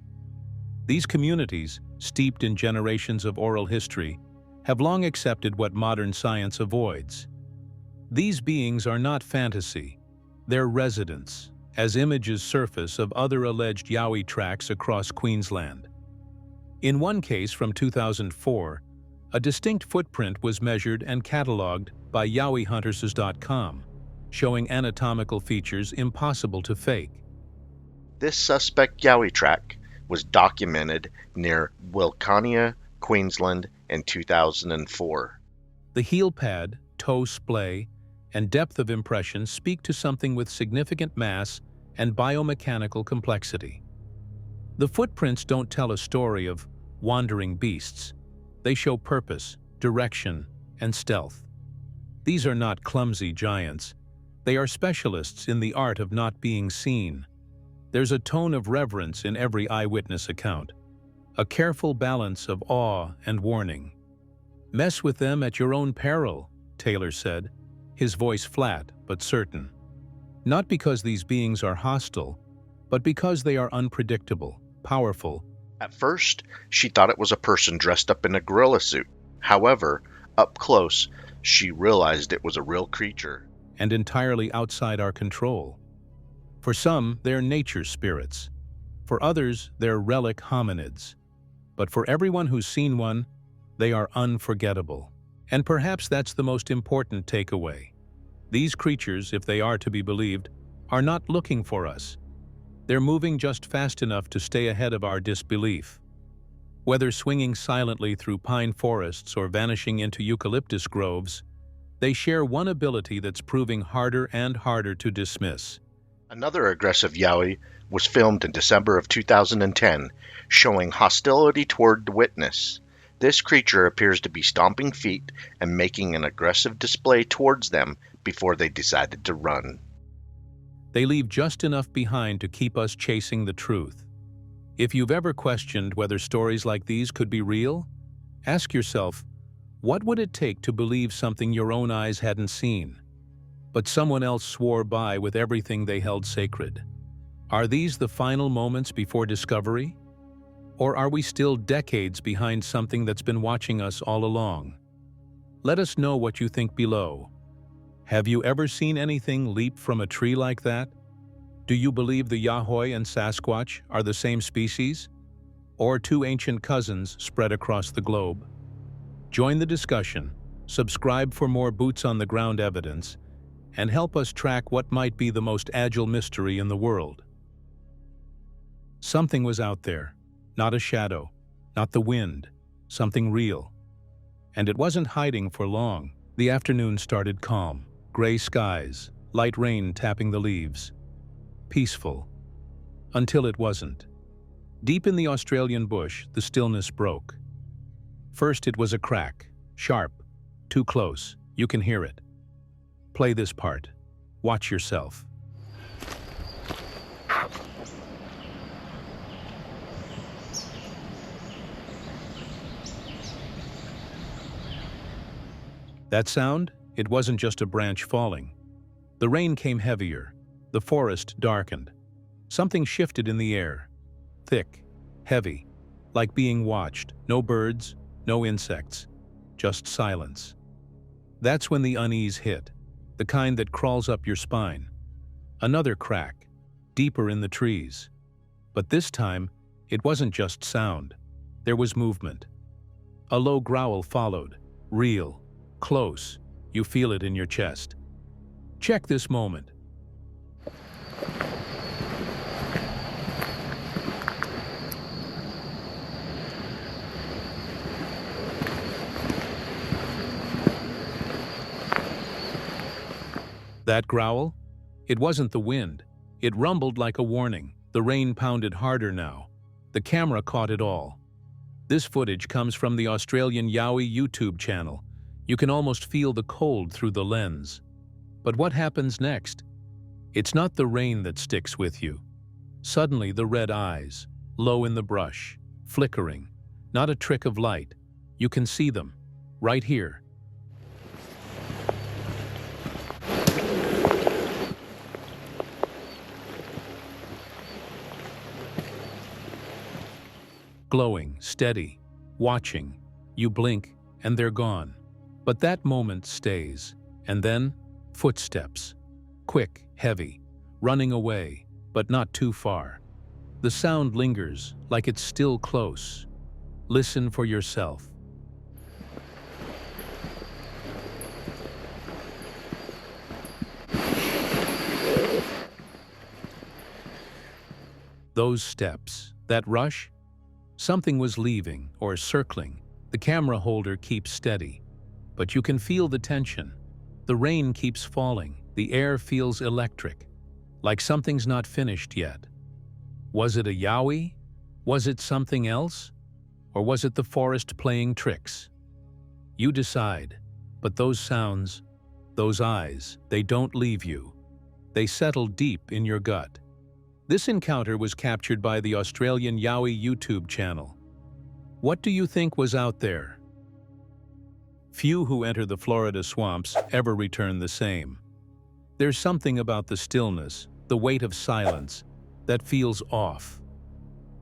These communities, steeped in generations of oral history, have long accepted what modern science avoids. These beings are not fantasy. They're residents, as images surface of other alleged Yowie tracks across Queensland. In one case from 2004, A distinct footprint was measured and cataloged by YowieHunters.com, showing anatomical features impossible to fake. This suspect Yowie track was documented near Wilcannia, Queensland in 2004. The heel pad, toe splay, and depth of impression speak to something with significant mass and biomechanical complexity. The footprints don't tell a story of wandering beasts. They show purpose, direction, and stealth. These are not clumsy giants. They are specialists in the art of not being seen. There's a tone of reverence in every eyewitness account, a careful balance of awe and warning. "Mess with them at your own peril," Taylor said, his voice flat but certain. Not because these beings are hostile, but because they are unpredictable, powerful. At first, she thought it was a person dressed up in a gorilla suit. However, up close, she realized it was a real creature. And entirely outside our control. For some, they're nature spirits. For others, they're relic hominids. But for everyone who's seen one, they are unforgettable. And perhaps that's the most important takeaway. These creatures, if they are to be believed, are not looking for us. They're moving just fast enough to stay ahead of our disbelief. Whether swinging silently through pine forests or vanishing into eucalyptus groves, they share one ability that's proving harder and harder to dismiss. Another aggressive Yowie was filmed in December of 2010, showing hostility toward the witness. This creature appears to be stomping feet and making an aggressive display towards them before they decided to run. They leave just enough behind to keep us chasing the truth. If you've ever questioned whether stories like these could be real, ask yourself, what would it take to believe something your own eyes hadn't seen, but someone else swore by with everything they held sacred? Are these the final moments before discovery? Or are we still decades behind something that's been watching us all along? Let us know what you think below. Have you ever seen anything leap from a tree like that? Do you believe the Yowie and Sasquatch are the same species? Or two ancient cousins spread across the globe? Join the discussion, subscribe for more boots-on-the-ground evidence, and help us track what might be the most agile mystery in the world. Something was out there, not a shadow, not the wind, something real. And it wasn't hiding for long. The afternoon started calm, gray skies, light rain tapping the leaves. Peaceful. Until it wasn't. Deep in the Australian bush, the stillness broke. First it was a crack, sharp, too close, you can hear it. Play this part. Watch yourself. That sound? It wasn't just a branch falling. The rain came heavier. The forest darkened. Something shifted in the air. Thick, heavy, like being watched. No birds, no insects, just silence. That's when the unease hit, the kind that crawls up your spine. Another crack, deeper in the trees. But this time, it wasn't just sound. There was movement. A low growl followed, real, close. You feel it in your chest. Check this moment. That growl? It wasn't the wind. It rumbled like a warning. The rain pounded harder now. The camera caught it all. This footage comes from the Australian Yowie YouTube channel. You can almost feel the cold through the lens. But what happens next? It's not the rain that sticks with you. Suddenly the red eyes, low in the brush, flickering. Not a trick of light. You can see them, right here. Glowing, steady, watching. You blink, and they're gone. But that moment stays. And then, footsteps. Quick, heavy, running away, but not too far. The sound lingers, like it's still close. Listen for yourself. Those steps, that rush? Something was leaving or circling. The camera holder keeps steady, but you can feel the tension. The rain keeps falling. The air feels electric, like something's not finished yet. Was it a Yowie? Was it something else? Or was it the forest playing tricks? You decide, but those sounds, those eyes, they don't leave you. They settle deep in your gut. This encounter was captured by the Australian Yowie YouTube channel. What do you think was out there? Few who enter the Florida swamps ever return the same. There's something about the stillness, the weight of silence, that feels off.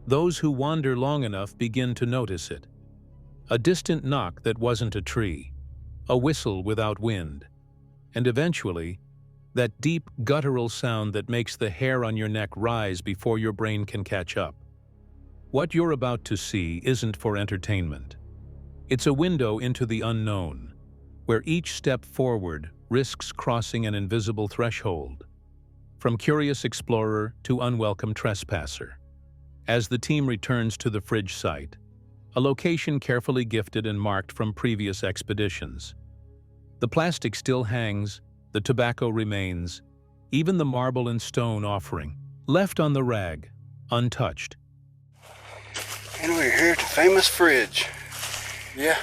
Those who wander long enough begin to notice it. A distant knock that wasn't a tree, a whistle without wind, and eventually, that deep guttural sound that makes the hair on your neck rise before your brain can catch up. What you're about to see isn't for entertainment. It's a window into the unknown, where each step forward risks crossing an invisible threshold. From curious explorer to unwelcome trespasser. As the team returns to the fridge site, a location carefully gifted and marked from previous expeditions. The plastic still hangs, the tobacco remains, even the marble and stone offering, left on the rag, untouched. And we're here at the famous fridge. Yeah.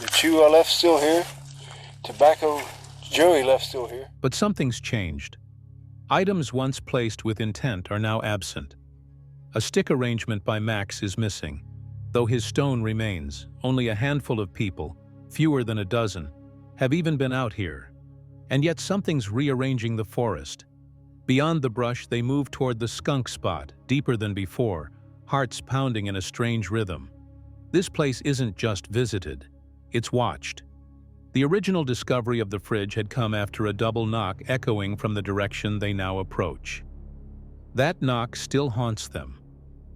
The chew I left still here. Tobacco Joey left still here. But something's changed. Items once placed with intent are now absent. A stick arrangement by Max is missing, though his stone remains. Only a handful of people, fewer than a dozen, have even been out here. And yet something's rearranging the forest. Beyond the brush, they move toward the skunk spot, deeper than before, hearts pounding in a strange rhythm. This place isn't just visited, it's watched. The original discovery of the fridge had come after a double knock echoing from the direction they now approach. That knock still haunts them,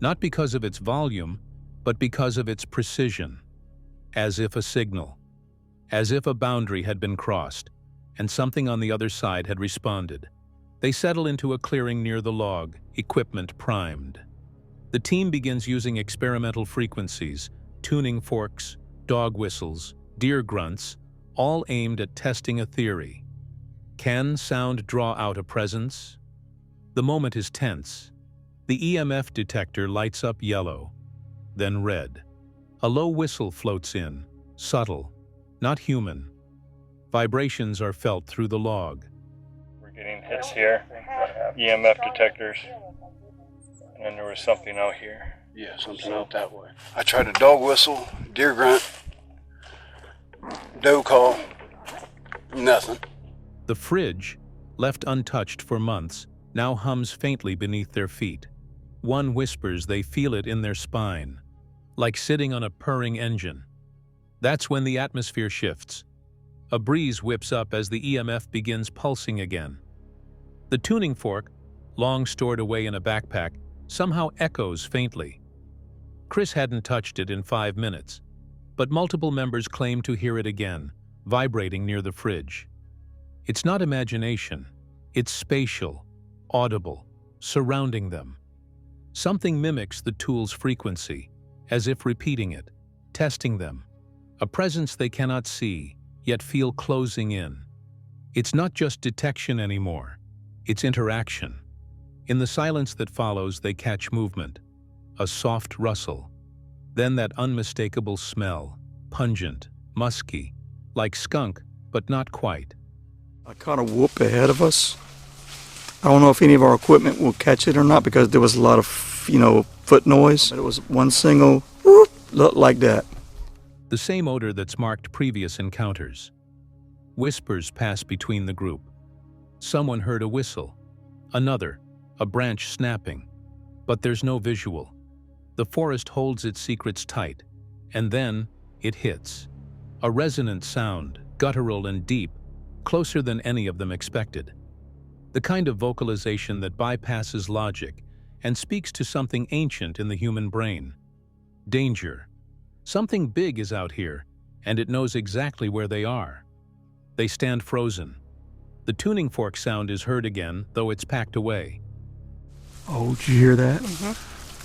not because of its volume, but because of its precision. As if a signal, as if a boundary had been crossed, and something on the other side had responded. They settle into a clearing near the log, equipment primed. The team begins using experimental frequencies, tuning forks, dog whistles, deer grunts, all aimed at testing a theory. Can sound draw out a presence? The moment is tense. The EMF detector lights up yellow, then red. A low whistle floats in, subtle, not human. Vibrations are felt through the log. We're getting hits here, EMF detectors, and then there was something out here. Yeah, something out that way. I tried a dog whistle, deer grunt, doe call, nothing. The fridge, left untouched for months, now hums faintly beneath their feet. One whispers they feel it in their spine, like sitting on a purring engine. That's when the atmosphere shifts. A breeze whips up as the EMF begins pulsing again. The tuning fork, long stored away in a backpack, somehow echoes faintly. Chris hadn't touched it in 5 minutes, but multiple members claim to hear it again, vibrating near the fridge. It's not imagination, it's spatial, audible, surrounding them. Something mimics the tool's frequency, as if repeating it, testing them. A presence they cannot see, yet feel closing in. It's not just detection anymore, it's interaction. In the silence that follows, they catch movement, a soft rustle, then that unmistakable smell, pungent, musky, like skunk, but not quite. I caught a whoop ahead of us. I don't know if any of our equipment will catch it or not because there was a lot of, foot noise. But it was one single whoop, looked like that. The same odor that's marked previous encounters. Whispers pass between the group. Someone heard a whistle. Another, a branch snapping. But there's no visual. The forest holds its secrets tight. And then, it hits. A resonant sound, guttural and deep, closer than any of them expected. The kind of vocalization that bypasses logic and speaks to something ancient in the human brain. Danger. Something big is out here, and it knows exactly where they are. They stand frozen. The tuning fork sound is heard again, though it's packed away. Oh, did you hear that?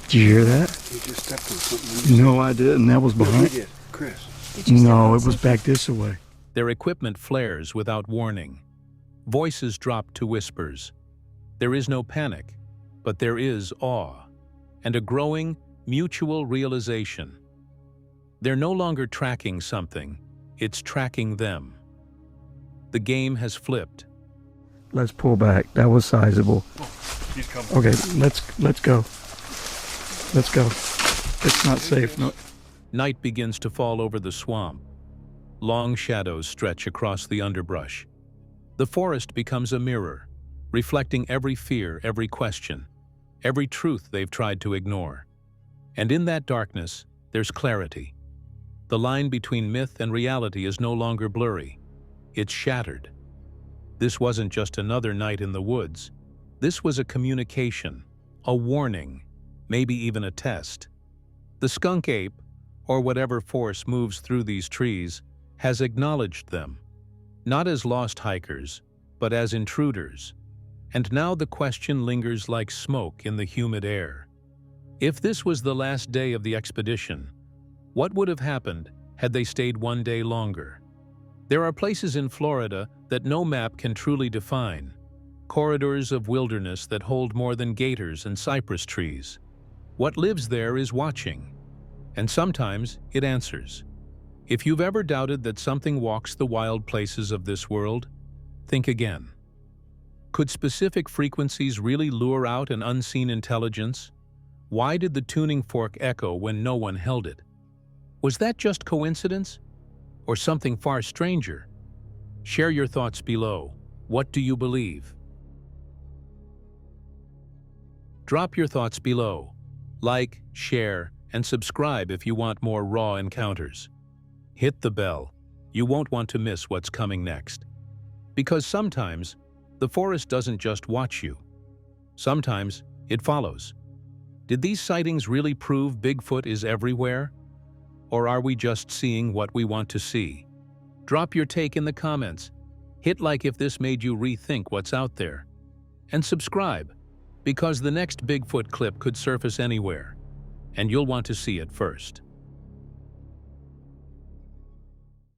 Did you hear that? You just stepped on something. No, I didn't. That was behind. You did, Chris. No, it was back this way. Their equipment flares without warning. Voices drop to whispers. There is no panic, but there is awe, and a growing, mutual realization. They're no longer tracking something, it's tracking them. The game has flipped. Let's pull back. That was sizable. He's coming. Okay, let's go. Let's go. It's not safe. No. Night begins to fall over the swamp. Long shadows stretch across the underbrush. The forest becomes a mirror, reflecting every fear, every question, every truth they've tried to ignore. And in that darkness, there's clarity. The line between myth and reality is no longer blurry. It's shattered. This wasn't just another night in the woods. This was a communication, a warning, maybe even a test. The skunk ape, or whatever force moves through these trees, has acknowledged them, not as lost hikers, but as intruders. And now the question lingers like smoke in the humid air. If this was the last day of the expedition, what would have happened had they stayed one day longer? There are places in Florida that no map can truly define, corridors of wilderness that hold more than gators and cypress trees. What lives there is watching, and sometimes it answers. If you've ever doubted that something walks the wild places of this world, think again. Could specific frequencies really lure out an unseen intelligence? Why did the tuning fork echo when no one held it? Was that just coincidence? Or something far stranger? Share your thoughts below. What do you believe? Drop your thoughts below. Like, share, and subscribe if you want more raw encounters. Hit the bell. You won't want to miss what's coming next. Because sometimes, the forest doesn't just watch you. Sometimes, it follows. Did these sightings really prove Bigfoot is everywhere? Or are we just seeing what we want to see? Drop your take in the comments. Hit like if this made you rethink what's out there. And subscribe, because the next Bigfoot clip could surface anywhere, and you'll want to see it first.